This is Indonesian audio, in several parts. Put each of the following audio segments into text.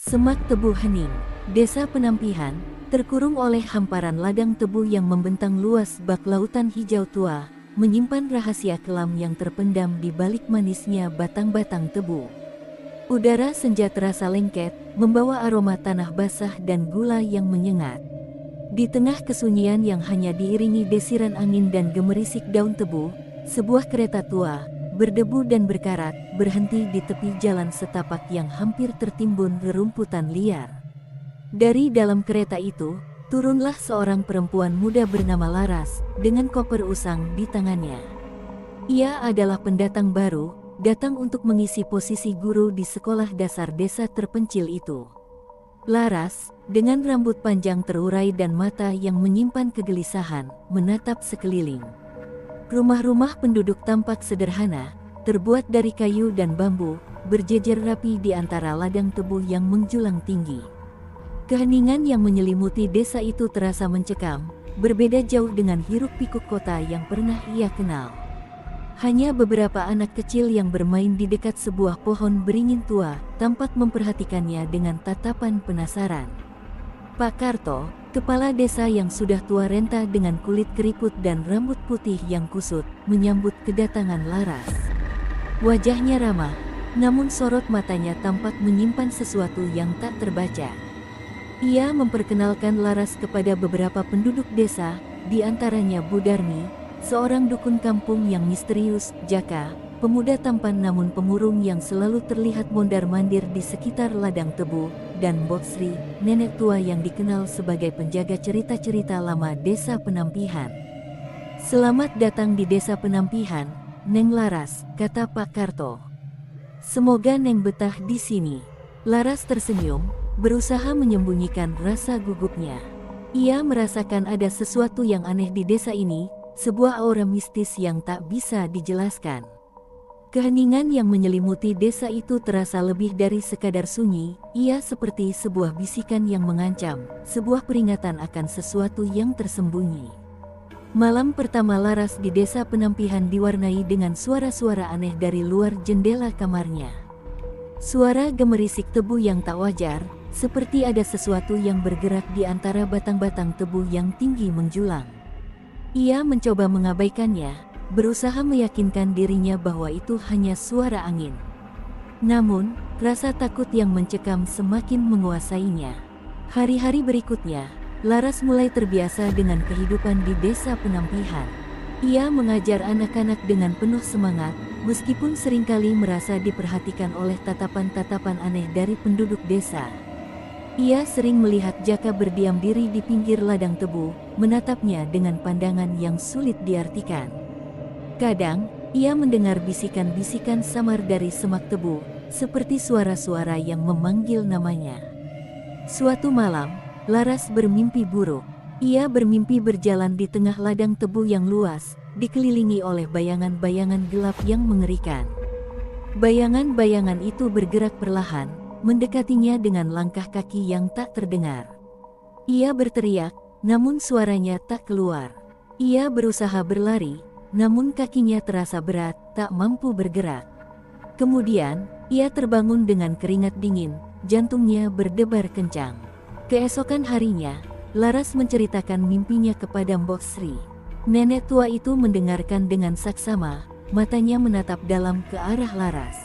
Semak Tebu Hening, Desa Penampihan, terkurung oleh hamparan ladang tebu yang membentang luas bak lautan hijau tua, menyimpan rahasia kelam yang terpendam di balik manisnya batang-batang tebu. Udara senja terasa lengket, membawa aroma tanah basah dan gula yang menyengat. Di tengah kesunyian yang hanya diiringi desiran angin dan gemerisik daun tebu, sebuah kereta tua, berdebu dan berkarat, berhenti di tepi jalan setapak yang hampir tertimbun rerumputan liar. Dari dalam kereta itu, turunlah seorang perempuan muda bernama Laras, dengan koper usang di tangannya. Ia adalah pendatang baru, datang untuk mengisi posisi guru di sekolah dasar desa terpencil itu. Laras, dengan rambut panjang terurai dan mata yang menyimpan kegelisahan, menatap sekeliling. Rumah-rumah penduduk tampak sederhana, terbuat dari kayu dan bambu, berjejer rapi di antara ladang tebu yang menjulang tinggi. Keheningan yang menyelimuti desa itu terasa mencekam, berbeda jauh dengan hiruk-pikuk kota yang pernah ia kenal. Hanya beberapa anak kecil yang bermain di dekat sebuah pohon beringin tua, tampak memperhatikannya dengan tatapan penasaran. Pak Karto, kepala desa yang sudah tua renta dengan kulit keriput dan rambut putih yang kusut, menyambut kedatangan Laras. Wajahnya ramah, namun sorot matanya tampak menyimpan sesuatu yang tak terbaca. Ia memperkenalkan Laras kepada beberapa penduduk desa, di antaranya Budarmi, seorang dukun kampung yang misterius, Jaka, pemuda tampan namun pemurung yang selalu terlihat mondar-mandir di sekitar ladang tebu, dan Mbok Sri, nenek tua yang dikenal sebagai penjaga cerita-cerita lama desa Penampihan. "Selamat datang di desa Penampihan, Neng Laras," kata Pak Karto. "Semoga Neng betah di sini." Laras tersenyum, berusaha menyembunyikan rasa gugupnya. Ia merasakan ada sesuatu yang aneh di desa ini, sebuah aura mistis yang tak bisa dijelaskan. Keheningan yang menyelimuti desa itu terasa lebih dari sekadar sunyi, ia seperti sebuah bisikan yang mengancam, sebuah peringatan akan sesuatu yang tersembunyi. Malam pertama Laras di desa Penampihan diwarnai dengan suara-suara aneh dari luar jendela kamarnya. Suara gemerisik tebu yang tak wajar, seperti ada sesuatu yang bergerak di antara batang-batang tebu yang tinggi menjulang. Ia mencoba mengabaikannya, berusaha meyakinkan dirinya bahwa itu hanya suara angin. Namun, rasa takut yang mencekam semakin menguasainya. Hari-hari berikutnya, Laras mulai terbiasa dengan kehidupan di desa Penampihan. Ia mengajar anak-anak dengan penuh semangat, meskipun seringkali merasa diperhatikan oleh tatapan-tatapan aneh dari penduduk desa. Ia sering melihat Jaka berdiam diri di pinggir ladang tebu, menatapnya dengan pandangan yang sulit diartikan. Kadang, ia mendengar bisikan-bisikan samar dari semak tebu, seperti suara-suara yang memanggil namanya. Suatu malam, Laras bermimpi buruk. Ia bermimpi berjalan di tengah ladang tebu yang luas, dikelilingi oleh bayangan-bayangan gelap yang mengerikan. Bayangan-bayangan itu bergerak perlahan, mendekatinya dengan langkah kaki yang tak terdengar. Ia berteriak, namun suaranya tak keluar. Ia berusaha berlari, namun kakinya terasa berat, tak mampu bergerak. Kemudian, ia terbangun dengan keringat dingin, jantungnya berdebar kencang. Keesokan harinya, Laras menceritakan mimpinya kepada Mbok Sri. Nenek tua itu mendengarkan dengan saksama, matanya menatap dalam ke arah Laras.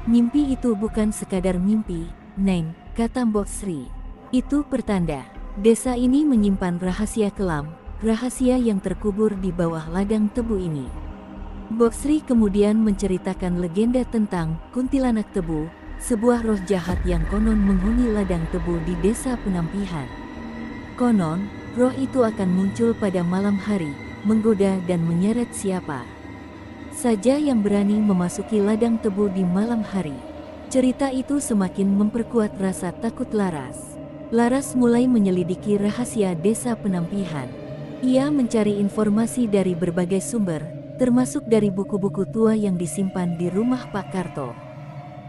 "Mimpi itu bukan sekadar mimpi, Neng," kata Mbok Sri. "Itu pertanda desa ini menyimpan rahasia kelam, rahasia yang terkubur di bawah ladang tebu ini." Mbok Sri kemudian menceritakan legenda tentang kuntilanak tebu, sebuah roh jahat yang konon menghuni ladang tebu di desa Penampihan. Konon, roh itu akan muncul pada malam hari, menggoda dan menyeret siapa saja yang berani memasuki ladang tebu di malam hari. Cerita itu semakin memperkuat rasa takut Laras. Laras mulai menyelidiki rahasia desa Penampihan. Ia mencari informasi dari berbagai sumber, termasuk dari buku-buku tua yang disimpan di rumah Pak Karto.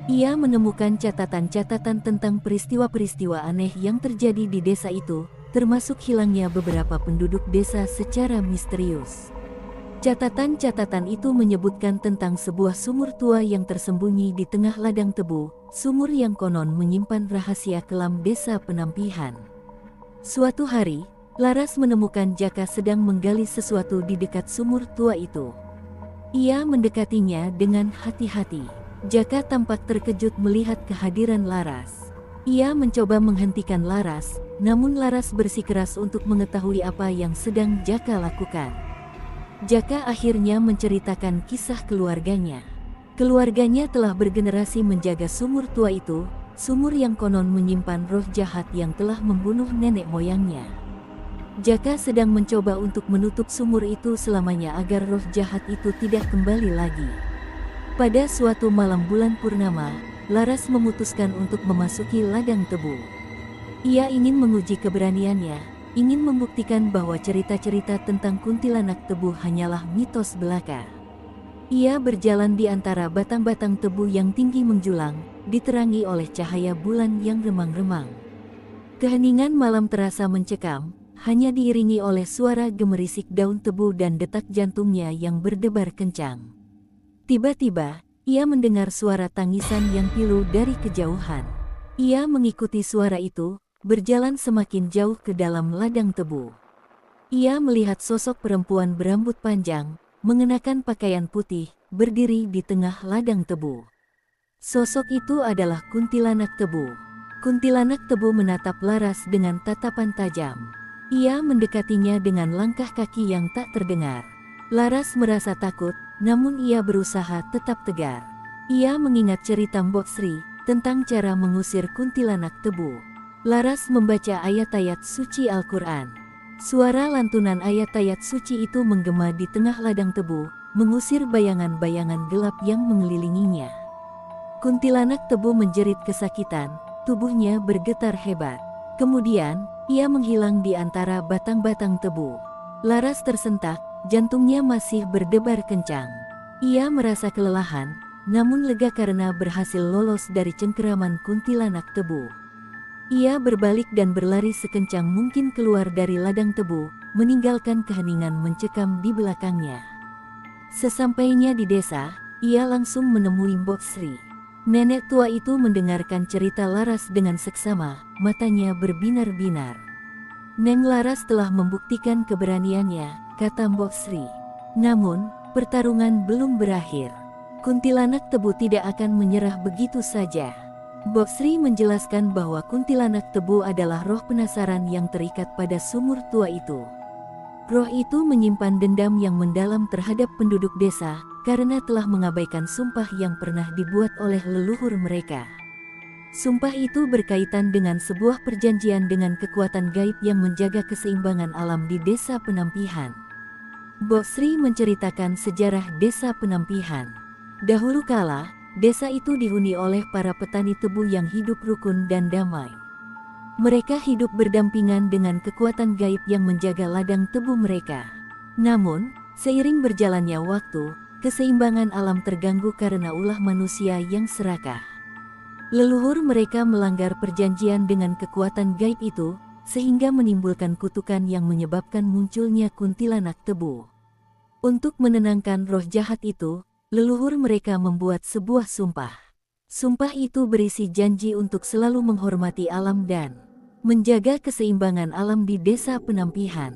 Ia menemukan catatan-catatan tentang peristiwa-peristiwa aneh yang terjadi di desa itu, termasuk hilangnya beberapa penduduk desa secara misterius. Catatan-catatan itu menyebutkan tentang sebuah sumur tua yang tersembunyi di tengah ladang tebu, sumur yang konon menyimpan rahasia kelam desa Penampihan. Suatu hari, Laras menemukan Jaka sedang menggali sesuatu di dekat sumur tua itu. Ia mendekatinya dengan hati-hati. Jaka tampak terkejut melihat kehadiran Laras. Ia mencoba menghentikan Laras, namun Laras bersikeras untuk mengetahui apa yang sedang Jaka lakukan. Jaka akhirnya menceritakan kisah keluarganya. Keluarganya telah bergenerasi menjaga sumur tua itu, sumur yang konon menyimpan roh jahat yang telah membunuh nenek moyangnya. Jaka sedang mencoba untuk menutup sumur itu selamanya agar roh jahat itu tidak kembali lagi. Pada suatu malam bulan purnama, Laras memutuskan untuk memasuki ladang tebu. Ia ingin menguji keberaniannya, ingin membuktikan bahwa cerita-cerita tentang kuntilanak tebu hanyalah mitos belaka. Ia berjalan di antara batang-batang tebu yang tinggi menjulang, diterangi oleh cahaya bulan yang remang-remang. Keheningan malam terasa mencekam, hanya diiringi oleh suara gemerisik daun tebu dan detak jantungnya yang berdebar kencang. Tiba-tiba, ia mendengar suara tangisan yang pilu dari kejauhan. Ia mengikuti suara itu, berjalan semakin jauh ke dalam ladang tebu. Ia melihat sosok perempuan berambut panjang, mengenakan pakaian putih, berdiri di tengah ladang tebu. Sosok itu adalah kuntilanak tebu. Kuntilanak tebu menatap Laras dengan tatapan tajam. Ia mendekatinya dengan langkah kaki yang tak terdengar. Laras merasa takut, namun ia berusaha tetap tegar. Ia mengingat cerita Mbok Sri tentang cara mengusir kuntilanak tebu. Laras membaca ayat-ayat suci Al-Quran. Suara lantunan ayat-ayat suci itu menggema di tengah ladang tebu, mengusir bayangan-bayangan gelap yang mengelilinginya. Kuntilanak tebu menjerit kesakitan, tubuhnya bergetar hebat. Kemudian, ia menghilang di antara batang-batang tebu. Laras tersentak, jantungnya masih berdebar kencang. Ia merasa kelelahan, namun lega karena berhasil lolos dari cengkeraman kuntilanak tebu. Ia berbalik dan berlari sekencang mungkin keluar dari ladang tebu, meninggalkan keheningan mencekam di belakangnya. Sesampainya di desa, ia langsung menemui Mbok Sri. Nenek tua itu mendengarkan cerita Laras dengan seksama, matanya berbinar-binar. Neng Laras telah membuktikan keberaniannya, kata Mbok Sri. Namun, pertarungan belum berakhir. Kuntilanak tebu tidak akan menyerah begitu saja. Mbok Sri menjelaskan bahwa kuntilanak tebu adalah roh penasaran yang terikat pada sumur tua itu. Roh itu menyimpan dendam yang mendalam terhadap penduduk desa, karena telah mengabaikan sumpah yang pernah dibuat oleh leluhur mereka. Sumpah itu berkaitan dengan sebuah perjanjian dengan kekuatan gaib yang menjaga keseimbangan alam di desa Penampihan. Mbok Sri menceritakan sejarah desa Penampihan. Dahulu kala, desa itu dihuni oleh para petani tebu yang hidup rukun dan damai. Mereka hidup berdampingan dengan kekuatan gaib yang menjaga ladang tebu mereka. Namun, seiring berjalannya waktu, keseimbangan alam terganggu karena ulah manusia yang serakah. Leluhur mereka melanggar perjanjian dengan kekuatan gaib itu, sehingga menimbulkan kutukan yang menyebabkan munculnya kuntilanak tebu. Untuk menenangkan roh jahat itu, leluhur mereka membuat sebuah sumpah. Sumpah itu berisi janji untuk selalu menghormati alam dan menjaga keseimbangan alam di desa Penampihan.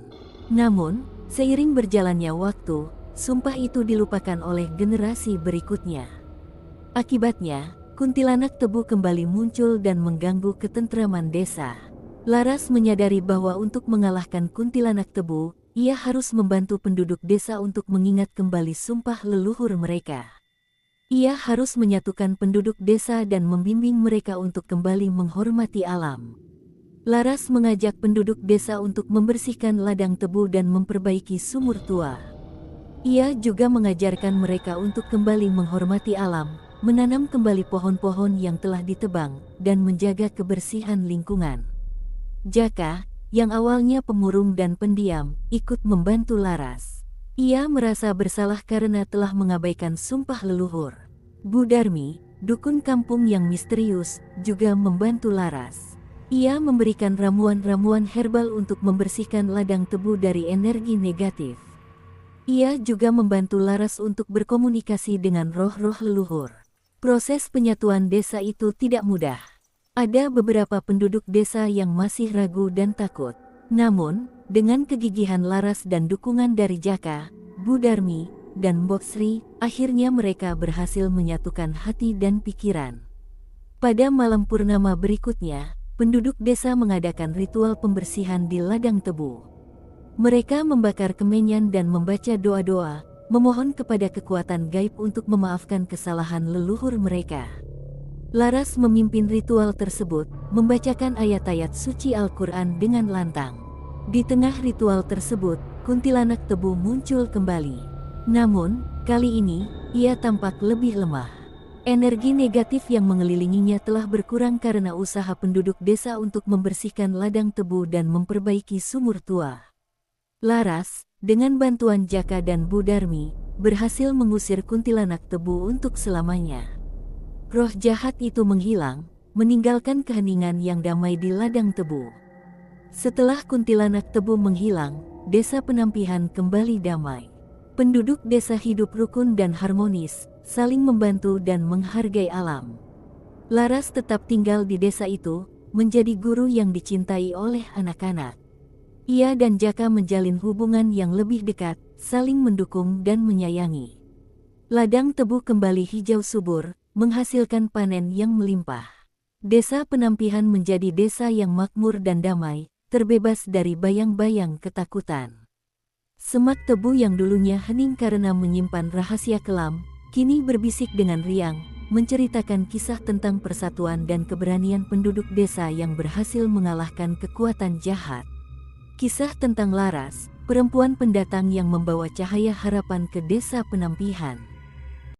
Namun, seiring berjalannya waktu, sumpah itu dilupakan oleh generasi berikutnya. Akibatnya, kuntilanak tebu kembali muncul dan mengganggu ketentraman desa. Laras menyadari bahwa untuk mengalahkan kuntilanak tebu, ia harus membantu penduduk desa untuk mengingat kembali sumpah leluhur mereka. Ia harus menyatukan penduduk desa dan membimbing mereka untuk kembali menghormati alam. Laras mengajak penduduk desa untuk membersihkan ladang tebu dan memperbaiki sumur tua. Ia juga mengajarkan mereka untuk kembali menghormati alam, menanam kembali pohon-pohon yang telah ditebang, dan menjaga kebersihan lingkungan. Jaka, yang awalnya pemurung dan pendiam, ikut membantu Laras. Ia merasa bersalah karena telah mengabaikan sumpah leluhur. Bu Darmi, dukun kampung yang misterius, juga membantu Laras. Ia memberikan ramuan-ramuan herbal untuk membersihkan ladang tebu dari energi negatif. Ia juga membantu Laras untuk berkomunikasi dengan roh-roh leluhur. Proses penyatuan desa itu tidak mudah. Ada beberapa penduduk desa yang masih ragu dan takut. Namun, dengan kegigihan Laras dan dukungan dari Jaka, Bu Darmi, dan Mbok Sri, akhirnya mereka berhasil menyatukan hati dan pikiran. Pada malam purnama berikutnya, penduduk desa mengadakan ritual pembersihan di ladang tebu. Mereka membakar kemenyan dan membaca doa-doa, memohon kepada kekuatan gaib untuk memaafkan kesalahan leluhur mereka. Laras memimpin ritual tersebut, membacakan ayat-ayat suci Al-Quran dengan lantang. Di tengah ritual tersebut, kuntilanak tebu muncul kembali. Namun, kali ini, ia tampak lebih lemah. Energi negatif yang mengelilinginya telah berkurang karena usaha penduduk desa untuk membersihkan ladang tebu dan memperbaiki sumur tua. Laras, dengan bantuan Jaka dan Bu Darmi, berhasil mengusir kuntilanak tebu untuk selamanya. Roh jahat itu menghilang, meninggalkan keheningan yang damai di ladang tebu. Setelah kuntilanak tebu menghilang, desa Penampihan kembali damai. Penduduk desa hidup rukun dan harmonis, saling membantu dan menghargai alam. Laras tetap tinggal di desa itu, menjadi guru yang dicintai oleh anak-anak. Ia dan Jaka menjalin hubungan yang lebih dekat, saling mendukung dan menyayangi. Ladang tebu kembali hijau subur, menghasilkan panen yang melimpah. Desa Penampihan menjadi desa yang makmur dan damai, terbebas dari bayang-bayang ketakutan. Semak tebu yang dulunya hening karena menyimpan rahasia kelam, kini berbisik dengan riang, menceritakan kisah tentang persatuan dan keberanian penduduk desa yang berhasil mengalahkan kekuatan jahat. Kisah tentang Laras, perempuan pendatang yang membawa cahaya harapan ke desa Penampihan.